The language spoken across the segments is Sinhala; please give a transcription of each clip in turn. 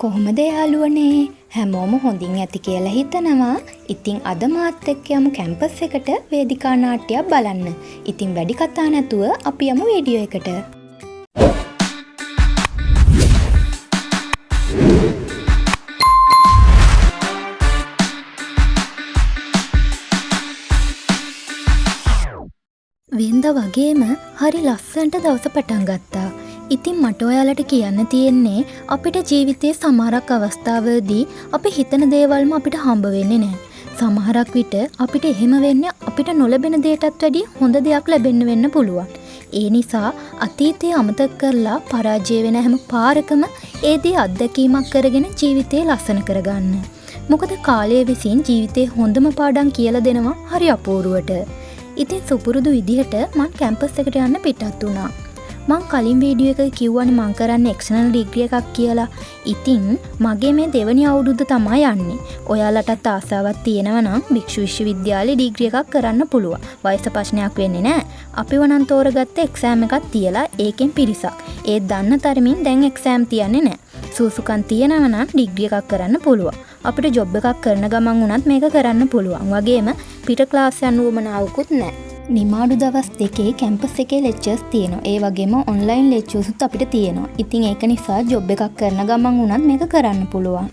කොහොමද යාළුවනේ හැමෝම හොඳින් ඇති කියලා හිතනවා. ඉතින් අද මාත් එක්ක යමු කැම්පස් එකට වේදිකා නාට්‍යයක් බලන්න. ඉතින් වැඩි කතා නැතුව අපි යමු වීඩියෝ එකට. වෙනදා වගේම හරි ලස්සනට දවස පටන් ගත්තා. ඉතින් මට ඔයාලට කියන්න තියෙන්නේ අපිට ජීවිතයේ සමහරක් අවස්ථාවලදී අපි හිතන දේවල්ම අපිට හම්බ වෙන්නේ නැහැ. සමහරක් විට අපිට එහෙම වෙන්නේ අපිට නොලැබෙන දේටත් වැඩිය හොඳ දෙයක් ලැබෙන්න වෙන්න පුළුවන්. ඒ නිසා අතීතය අමතක කරලා පරාජය වෙන හැම පාරකම ඒ දේ අත්දැකීමක් කරගෙන ජීවිතේ ලස්සන කරගන්න. මොකද කාලය විසින් ජීවිතේ හොඳම පාඩම් කියලා දෙනවා හරි අපූර්වට. ඉතින් සුපුරුදු විදිහට මං කැම්පස් එකට යන්න පිටත් වුණා. මං කලින් වීඩියෝ එකක කිව්වනේ මං කරන්නේ එක්ස්ටර්නල් ඩිග්‍රී එකක් කියලා. ඉතින් මගේ මේ දෙවනි අවුරුද්ද තමයි යන්නේ. ඔයාලටත් ආසාවක් තියෙනවා නම් භික්ෂු විශ්වවිද්‍යාලේ ඩිග්‍රී එකක් කරන්න පුළුවන්. වයස ප්‍රශ්නයක් වෙන්නේ නැහැ. අපිව නම් තෝරගත්ත එක්සෑම් එකක් තියලා ඒකෙන් පිරිසක්. ඒත් දන්න තරමින් දැන් එක්සෑම් තියන්නේ නැහැ. සූසුකම් තියෙනවා නම් ඩිග්‍රී එකක් කරන්න පුළුවන්. අපිට ජොබ් එකක් කරන ගමන් වුණත් මේක කරන්න පුළුවන්. වගේම පිට ක්ලාස් යන්න උවමනාවකුත් නැහැ. නිමාඩු දවස් දෙකේ කැම්පස් එකේ ලෙක්චර්ස් තියෙනවා. ඒ වගේම ඔන්ලයින් ලෙක්චර්ස් උත් අපිට තියෙනවා. ඉතින් ඒක නිසා ජොබ් එකක් කරන ගමන් වුණත් මේක කරන්න පුළුවන්.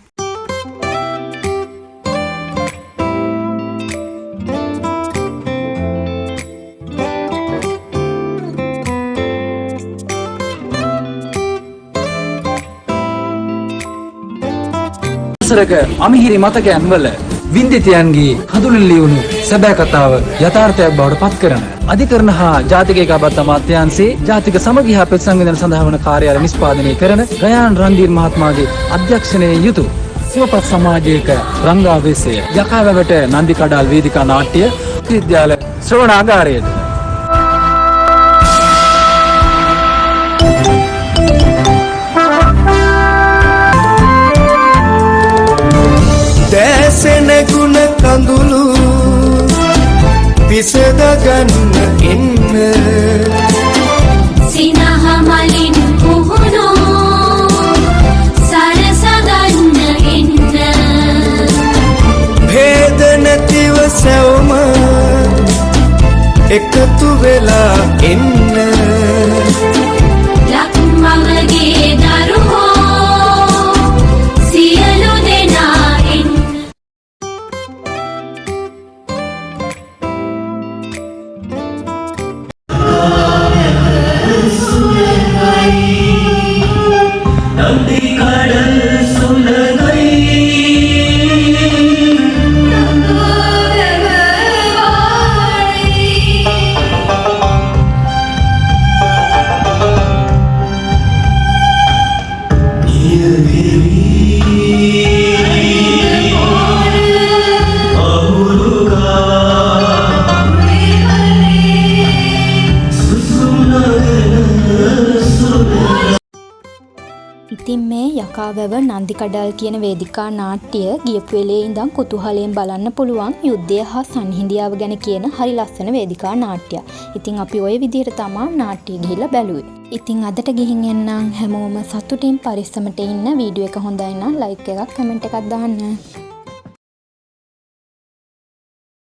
සරක අමිහිරි මතකයන් වල වින්දිතයන්ගේ හඳුනන ලියුණු සැබෑ කතාව යථාර්ථයක් බවට පත් කරන අධිකරණ හා ජාතික ඒකාබද්ධ අමාත්‍යාංශයේ ජාතික සමගිය හා ප්‍රතිසංවිධාන සඳහා වන කාර්යාලය නිෂ්පාදනය කරන ගයාන් රන්දීර් මහත්මයාගේ අධ්‍යක්ෂණයේ යුතු සුවපත් සමාජයක රංගාවේශය යකාවැවට නන්දි කඩාල් වේදිකා නාට්‍ය විද්‍යාල ශ්‍රවණාගාරයේද දැසෙන ගුණ කඳුළු විසඳගන්න එන්න සිනහ මලින් පුහුණෝ සරසගන්න එන්න භේද නැතිව සැවම එකතු වෙලා එන්න ලක්මවගේ දරුවෝ සියලු දෙනා එන්න. ඉතින් මේ යකාවැව නන්දි කඩාල් කියන වේදිකා නාට්‍ය ගියපු වෙලේ ඉඳන් කුතුහලයෙන් බලන්න පුළුවන් යුද්ධය හා සංහිඳියාව ගැන කියන හරි ලස්සන වේදිකා නාට්‍යයක්. ඉතින් අපි ওই විදිහට තමයි නාට්‍ය ගිහිල්ලා බැලුවේ. ඉතින් අදට ගිහින් එන්නම් හැමෝම සතුටින් පරිස්සමට ඉන්න. වීඩියෝ එක හොඳයි නම් ලයික් එකක් කමෙන්ට් එකක් දාන්න.